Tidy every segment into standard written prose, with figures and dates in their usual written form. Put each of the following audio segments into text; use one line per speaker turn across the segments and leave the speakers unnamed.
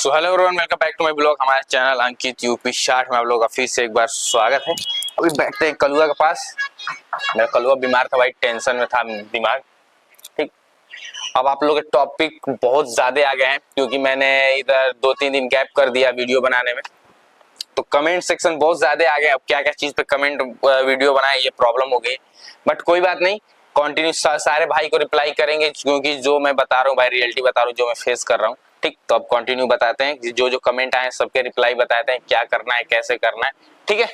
So hello everyone, welcome back to my blog. हमारे channel Ankit UP 60 में आप लोग का फिर से एक बार स्वागत है। अभी बैठते हैं कलुआ के पास। मेरा कलुआ बीमार था भाई, टेंशन में था दिमाग। ठीक, अब आप लोग के टॉपिक बहुत ज्यादा आ गए हैं क्योंकि मैंने इधर 2-3 दिन गैप कर दिया वीडियो बनाने में। तो कमेंट सेक्शन बहुत ज्यादा आ गए। अब क्या क्या चीज पे कमेंट वीडियो बनाए ये प्रॉब्लम हो गई, बट कोई बात नहीं, कंटिन्यू सारे भाई को रिप्लाई करेंगे क्योंकि जो मैं बता रहा हूँ भाई रियलिटी बता रहा हूँ, जो मैं फेस कर रहा हूँ। ठीक, तो अब कंटिन्यू बताते हैं, जो जो कमेंट आए सबके रिप्लाई बताते हैं, क्या करना है कैसे करना है। ठीक है,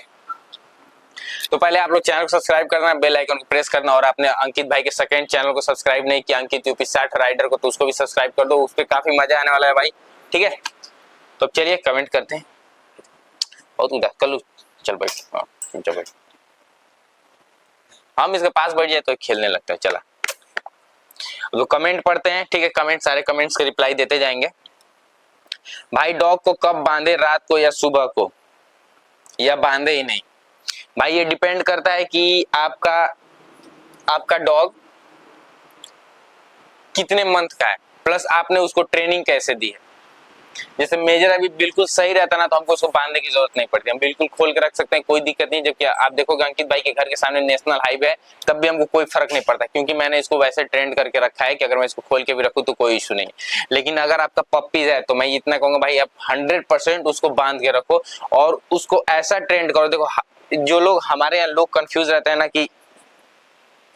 तो पहले आप लोग चैनल को सब्सक्राइब करना, बेल आइकन को प्रेस करना, और आपने अंकित भाई के सेकंड चैनल को सब्सक्राइब नहीं किया अंकित यूपी 60 राइडर को, तो उसको भी सब्सक्राइब कर दो, उस पर काफी मजा आने वाला है भाई। ठीक है, तो चलिए कमेंट करते हैं। बहुत उदास कल्लू, चल बैठ। हाँ चल बैठ, हम इसके पास बैठ जाए तो खेलने लगता है। चला, तो कमेंट पढ़ते हैं। ठीक है, कमेंट सारे कमेंट्स के रिप्लाई देते जाएंगे। भाई डॉग को कब बांधे, रात को या सुबह को, या बांधे ही नहीं? भाई ये डिपेंड करता है कि आपका डॉग कितने मंथ का है, प्लस आपने उसको ट्रेनिंग कैसे दी है। जैसे मेजर अभी बिल्कुल सही रहता ना तो हमको उसको बांधने की जरूरत नहीं पड़ती, हम बिल्कुल खोल के रख सकते हैं, कोई दिक्कत नहीं। जबकि आप देखोगे अंकित भाई के घर के सामने नेशनल हाईवे है, तब भी हमको कोई फर्क नहीं पड़ता क्योंकि मैंने इसको वैसे ट्रेंड करके रखा है कि अगर मैं इसको खोल के भी रखूं तो कोई इशू नहीं। लेकिन अगर आपका पप्पीज है तो मैं इतना कहूंगा भाई आप 100% उसको बांध के रखो और उसको ऐसा ट्रेंड करो। देखो, जो लोग हमारे यहाँ लोग कंफ्यूज रहते हैं ना, कि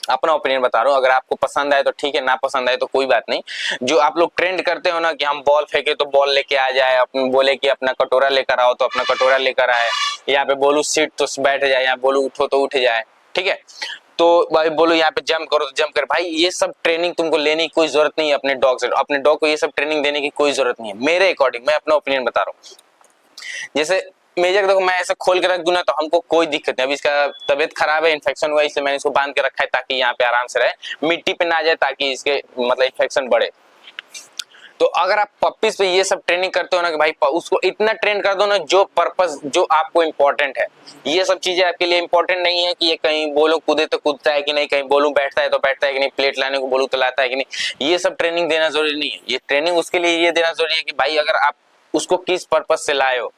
अपना ओपिनियन बता रहा हूँ, अगर आपको पसंद आए तो ठीक है, ना पसंद आए तो कोई बात नहीं। जो आप लोग ट्रेंड करते हो ना कि हम बॉल फेंके तो बॉल लेके आ जाए, अपने बोले कि अपना कटोरा लेकर आओ तो अपना कटोरा लेकर आए, यहाँ पे बोलू सीट तो बैठ जाए, यहाँ बोलू उठो तो उठ जाए। ठीक है, तो भाई बोलो यहाँ पे जंप करो तो जंप कर। भाई ये सब ट्रेनिंग तुमको लेने की कोई जरूरत नहीं है अपने डॉग से। अपने डॉग को ये सब ट्रेनिंग देने की कोई जरूरत नहीं है मेरे अकॉर्डिंग, मैं अपना ओपिनियन बता रहा हूँ। जैसे मेजर देखो, मैं ऐसे खोल के रख दूं ना तो हमको कोई दिक्कत नहीं। अभी इसका तबीयत खराब है, इन्फेक्शन हुआ, इसलिए मैंने इसको बांध के रखा है ताकि यहाँ पे आराम से रहे, मिट्टी पे ना जाए, ताकि इसके मतलब इन्फेक्शन बढ़े। तो अगर आप पप्पीज पे ये सब ट्रेनिंग करते हो ना कि भाई उसको इतना ट्रेन कर दो ना जो पर्पस जो आपको इम्पोर्टेंट है। ये सब चीजें आपके लिए इम्पोर्टेंट नहीं है कि ये कहीं बोलो कूदे तो कूदता है कि नहीं, कहीं बोलूं बैठता है तो बैठता है कि नहीं, प्लेट लाने को बोलूं तो लाता है कि नहीं। ये सब ट्रेनिंग देना जरूरी नहीं है। ये ट्रेनिंग उसके लिए ये देना जरूरी है कि भाई अगर आप उसको किस पर्पज से लाए हो,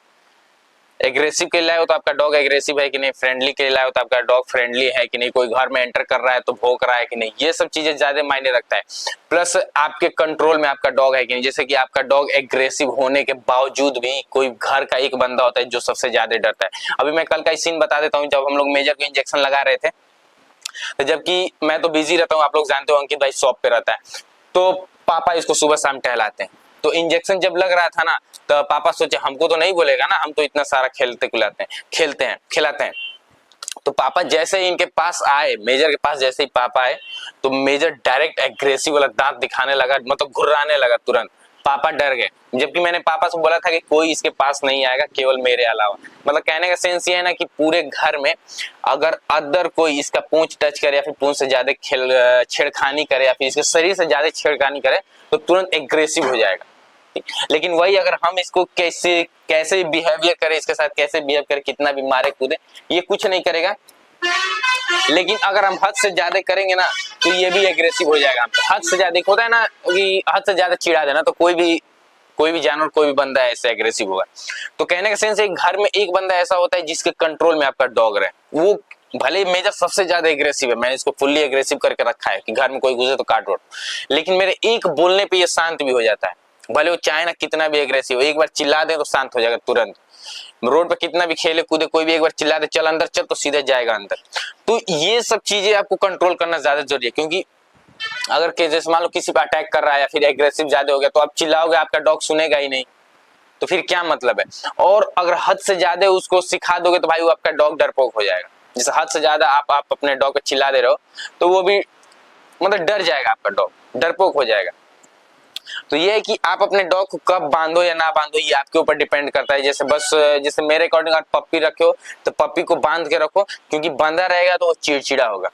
एग्रेसिव के लिए लाए हो तो आपका डॉग एग्रेसिव है कि नहीं, फ्रेंडली के लिए लाए हो तो आपका डॉग फ्रेंडली है कि नहीं, कोई घर में एंटर कर रहा है तो भौंक रहा है कि नहीं, ये सब चीजें ज्यादा मायने रखता है। प्लस आपके कंट्रोल में आपका डॉग है कि नहीं। जैसे कि आपका डॉग एग्रेसिव होने के बावजूद भी कोई घर का एक बंदा होता है जो सबसे ज्यादा डरता है। अभी मैं कल का सीन बता देता हूँ, जब हम लोग मेजर को इंजेक्शन लगा रहे थे, तो जबकि मैं तो बिजी रहता हूँ, आप लोग जानते हो अंकित भाई शॉप पे रहता है, तो पापा इसको सुबह शाम टहलाते हैं। तो इंजेक्शन जब लग रहा था ना तो पापा सोचे हमको तो नहीं बोलेगा ना, हम तो इतना सारा खिलाते हैं। तो पापा जैसे ही इनके पास आए, मेजर के पास जैसे ही पापा आए, तो मेजर डायरेक्ट एग्रेसिव वाला दांत दिखाने लगा, मतलब घुर्राने लगा तुरंत। पापा डर गए, जबकि मैंने पापा से बोला था कि कोई इसके पास नहीं आएगा केवल मेरे अलावा। मतलब कहने का सेंस ये है ना कि पूरे घर में अगर अदर कोई इसका पूंछ टच करे या फिर पूंछ से ज्यादा छेड़खानी करे या फिर इसके शरीर से ज्यादा छेड़खानी करे तो तुरंत एग्रेसिव हो जाएगा। लेकिन वही अगर हम इसको कैसे कैसे बिहेवियर करें, इसके साथ कैसे बिहेव करें, कितना भी मारे कूदे, ये कुछ नहीं करेगा। लेकिन अगर हम हद से ज्यादा करेंगे ना तो ये भी एग्रेसिव हो जाएगा। हद से ज्यादा होता है ना कि हद से ज्यादा चिढ़ा देना, तो कोई भी जानवर, कोई भी बंदा ऐसे एग्रेसिव होगा। तो कहने का सेंस एक घर में एक बंदा ऐसा होता है जिसके कंट्रोल में आपका डॉग रहे। वो भले मेजर सबसे ज्यादा एग्रेसिव है, मैंने इसको फुल्ली एग्रेसिव करके रखा है कि घर में कोई घुसे तो काट वोट, लेकिन मेरे एक बोलने पे ये शांत भी हो जाता है। भले वो चाहे ना कितना भी एग्रेसिव हो, एक बार चिल्ला दे तो शांत हो जाएगा तुरंत। रोड पे कितना भी खेले कूदे, कोई भी एक बार चिल्ला दे चल अंदर चल तो सीधे जाएगा अंदर। तो ये सब चीजें आपको कंट्रोल करना ज्यादा जरूरी है, क्योंकि अगर जैसे मान लो किसी पे अटैक कर रहा है या फिर एग्रेसिव ज्यादा हो गया तो आप चिल्लाओगे, आपका डॉग सुनेगा ही नहीं, तो फिर क्या मतलब है। और अगर हद से ज्यादा उसको सिखा दोगे तो भाई वो आपका डॉग डरपोक हो जाएगा। जैसे हद से ज्यादा आप अपने डॉग को चिल्ला दे रहे हो तो वो भी मतलब डर जाएगा, आपका डॉग डरपोक हो जाएगा। तो ये है कि आप अपने डॉग को कब बांधो या ना बांधो ये आपके ऊपर डिपेंड करता है। जैसे मेरे अकॉर्डिंग आप पप्पी रखे हो तो पप्पी को बांध के रखो, क्योंकि बंधा रहेगा तो वो चिड़चिड़ा होगा।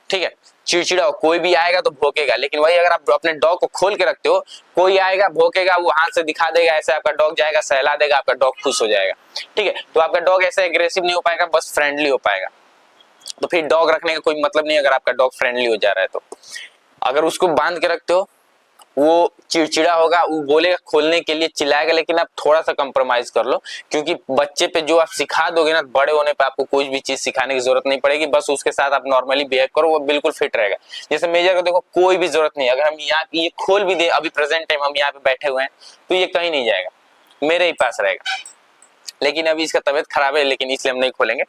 ठीक है, चिड़चिड़ा हो, कोई भी आएगा तो भौंकेगा। लेकिन वही अगर आप अपने डॉग को खोल के रखते हो, कोई आएगा भौंकेगा, वो हाथ से दिखा देगा ऐसे, आपका डॉग जाएगा सहला देगा, आपका डॉग खुश हो जाएगा। ठीक है, तो आपका डॉग ऐसे एग्रेसिव नहीं हो पाएगा, बस फ्रेंडली हो पाएगा। तो फिर डॉग रखने का कोई मतलब नहीं अगर आपका डॉग फ्रेंडली हो जा रहा है तो। अगर उसको बांध के रखते हो वो चिड़चिड़ा होगा, वो बोलेगा खोलने के लिए, चिल्लाएगा, लेकिन आप थोड़ा सा कंप्रोमाइज कर लो, क्योंकि बच्चे पे जो आप सिखा दोगे ना, बड़े होने पे आपको कोई भी चीज सिखाने की जरूरत नहीं पड़ेगी, बस उसके साथ आप नॉर्मली बिहेव करो, वो बिल्कुल फिट रहेगा। जैसे मेजर को देखो, कोई भी जरूरत नहीं, अगर हम यहाँ ये खोल भी दे, अभी प्रेजेंट टाइम हम यहाँ पे बैठे हुए हैं, तो ये कहीं नहीं जाएगा, मेरे ही पास रहेगा। लेकिन अभी इसका तबीयत खराब है, लेकिन इसलिए हम नहीं खोलेंगे।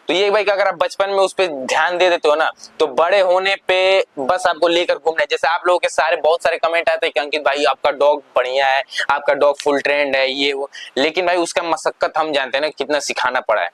तो ये भाई, अगर आप बचपन में उस पर ध्यान दे देते हो ना, तो बड़े होने पे बस आपको लेकर घूमना है। जैसे आप लोगों के सारे बहुत सारे कमेंट आते हैं कि अंकित भाई आपका डॉग बढ़िया है, आपका डॉग फुल ट्रेंड है, ये वो, लेकिन भाई उसका मशक्कत हम जानते हैं ना, कितना सिखाना पड़ा है।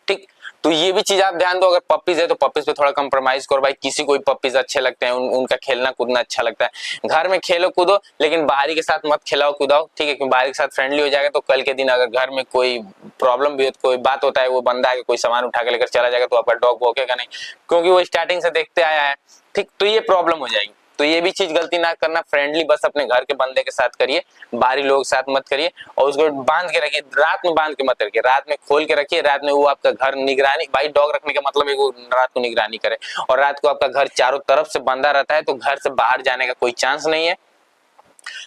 ठीक, तो ये भी चीज आप ध्यान दो। अगर पपीज है तो पपीज पे थोड़ा कंप्रोमाइज करो भाई, किसी को भी पपीज अच्छे लगते हैं, उनका खेलना कूदना अच्छा लगता है। घर में खेलो कूदो, लेकिन बाहरी के साथ मत खिलाओ कूदाओ, ठीक है, क्योंकि बाहरी के साथ फ्रेंडली हो जाएगा तो कल के दिन अगर घर में कोई प्रॉब्लम भी हो, कोई बात होता है, वो बंदा आके कोई सामान उठा के लेकर चला जाएगा, तो आपका डॉग भौंकेगा नहीं, क्योंकि वो स्टार्टिंग से देखते आया है। ठीक, तो ये प्रॉब्लम हो जाएगी। तो ये भी चीज गलती ना करना, फ्रेंडली बस अपने घर के बंदे के साथ करिए, बाहरी लोगों के साथ मत करिए। और उसको बांध के रखिए, रात में बांध के मत रखिए, रात में खोल के रखिए। रात में वो आपका घर निगरानी, भाई डॉग रखने का मतलब है वो रात को निगरानी करे, और रात को आपका घर चारों तरफ से बंधा रहता है, तो घर से बाहर जाने का कोई चांस नहीं है।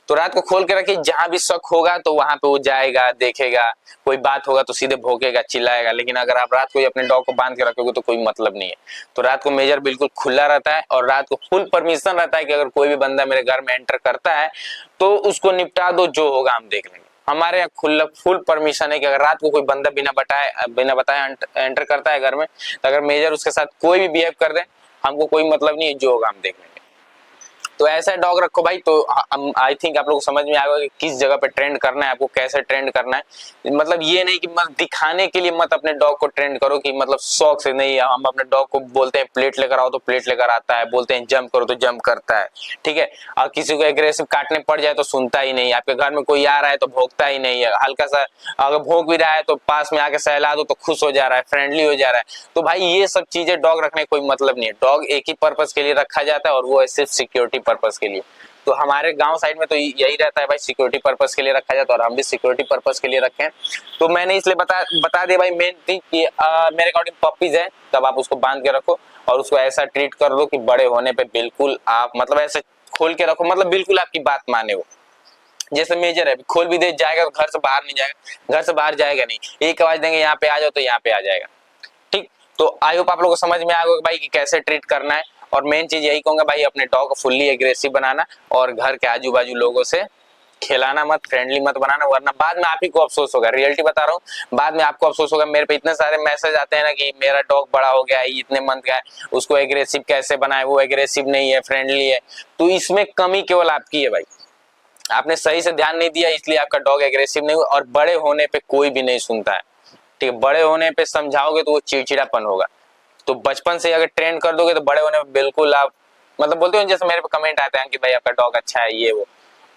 तो रात को खोल के रखिए, जहां भी शक होगा तो वहां पे वो जाएगा, देखेगा, कोई बात होगा तो सीधे भौंकेगा, चिल्लाएगा। लेकिन अगर आप रात को अपने डॉग को बांध के रखोगे तो कोई मतलब नहीं है। तो रात को मेजर बिल्कुल खुला रहता है, और रात को फुल परमिशन रहता है कि अगर कोई भी बंदा मेरे घर में एंटर करता है तो उसको निपटा दो, जो होगा हम देख लेंगे। हमारे यहाँ खुला फुल परमिशन है कि अगर रात को कोई बंदा बिना बताए एंटर करता है घर में, तो अगर मेजर उसके साथ कोई भी बिहेव कर दे, हमको कोई मतलब नहीं है, जो होगा हम देख लेंगे। तो ऐसा डॉग रखो भाई। तो आई थिंक आप लोग को समझ में आएगा कि किस जगह पे ट्रेंड करना है, आपको कैसे ट्रेंड करना है। मतलब ये नहीं कि मत दिखाने के लिए मत अपने डॉग को ट्रेंड करो, कि मतलब शौक से नहीं। हम अपने डॉग को बोलते हैं प्लेट लेकर आओ तो प्लेट लेकर आता है, बोलते हैं जंप करो तो जंप करता है, ठीक है। और किसी को एग्रेसिव काटने पड़ जाए तो सुनता ही नहीं। आपके घर में कोई आ रहा है तो भौंकता ही नहीं है, हल्का सा अगर भौंक भी रहा है तो पास में आके सहला दो तो खुश हो जा रहा है, फ्रेंडली हो जा रहा है। तो भाई ये सब चीजें डॉग रखने का कोई मतलब नहीं है। डॉग एक ही पर्पज के लिए रखा जाता है, और वो है सिर्फ सिक्योरिटी पर्पज के लिए। तो हमारे गांव साइड में तो यही रहता है भाई, सिक्योरिटी पर्पज के लिए रखा जाता है, और हम भी सिक्योरिटी पर्पज के लिए रखे हैं। तो मैंने इसलिए बता दिया भाई, मेन थिंग कि मेरे अकॉर्डिंग पपीज है तब आप उसको बांध के रखो, और उसको ऐसा ट्रीट कर दो कि बड़े होने पे बिल्कुल आप मतलब ऐसे खोल के रखो, मतलब बिल्कुल आपकी बात माने वो। जैसे मेजर है, खोल भी दे जाएगा तो घर से बाहर नहीं जाएगा, घर से बाहर जाएगा नहीं, एक आवाज देंगे यहाँ पे आ जाओ तो यहाँ पे आ जाएगा। ठीक, तो आई होप आप लोगों को समझ में आ गया भाई कि कैसे ट्रीट करना है। और मेन चीज यही कहूंगा भाई, अपने डॉग को फुल्ली एग्रेसिव बनाना, और घर के आजू बाजू लोगों से खिलाना मत, फ्रेंडली मत बनाना, वरना बाद में आप ही को अफसोस होगा। रियलिटी बता रहा हूँ, बाद में आपको अफसोस होगा। मेरे पे इतने सारे मैसेज आते हैं ना कि मेरा डॉग बड़ा हो गया है, इतने मंथ का है, उसको एग्रेसिव कैसे बनाए, वो एग्रेसिव नहीं है, फ्रेंडली है। तो इसमें कमी केवल आपकी है भाई, आपने सही से ध्यान नहीं दिया, इसलिए आपका डॉग एग्रेसिव नहीं हुआ। और बड़े होने पे कोई भी नहीं सुनता है, ठीक है। बड़े होने पे समझाओगे तो वो चिड़चिड़ापन होगा। तो बचपन से अगर ट्रेन कर दोगे तो बड़े होने में बिल्कुल आप मतलब बोलते हो, जैसे मेरे पे कमेंट आते हैं कि भाई आपका डॉग अच्छा है, ये वो,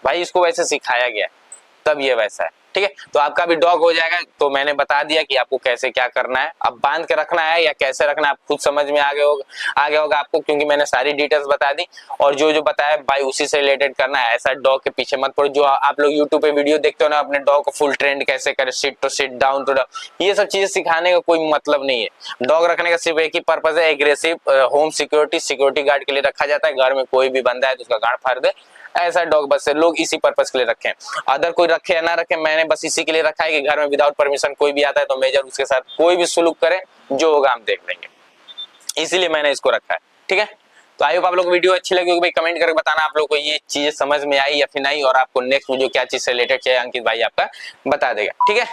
भाई इसको वैसे सिखाया गया है तब ये वैसा है, ठीक है। तो आपका भी डॉग हो जाएगा। तो मैंने बता दिया कि आपको कैसे क्या करना है, अब बांध के रखना है या कैसे रखना है आप खुद समझ में आ गया होगा आपको, क्योंकि मैंने सारी डिटेल्स बता दी। और जो जो बताया भाई उसी से रिलेटेड करना है, ऐसा डॉग के पीछे मत पड़ो। जो आप लोग यूट्यूब पे वीडियो देखते हो ना, अपने डॉग को फुल ट्रेंड कैसे करे, sit to sit, down to down, ये सब चीजें सिखाने का कोई मतलब नहीं है। डॉग रखने का सिर्फ एक ही पर्पज है, एग्रेसिव होम सिक्योरिटी गार्ड के लिए रखा जाता है। घर में कोई भी बंदा है तो उसका गार्ड फाड़ दे, ऐसा डॉग बस है। लोग इसी पर्पस के लिए रखे हैं, अदर कोई रखे या ना रखे, मैंने बस इसी के लिए रखा है कि घर में विदाउट परमिशन कोई भी आता है तो मेजर उसके साथ कोई भी सुलूक करे, जो होगा हम देख लेंगे, इसीलिए मैंने इसको रखा है, ठीक है। तो आई होप आप लोग को वीडियो अच्छी लगी होगी भाई, कमेंट करके बताना आप लोग को ये चीजें समझ में आई या फिर नहीं, और आपको नेक्स्ट वीडियो क्या चीज से रिलेटेड चाहिए अंकित भाई आपका बता देगा, ठीक है।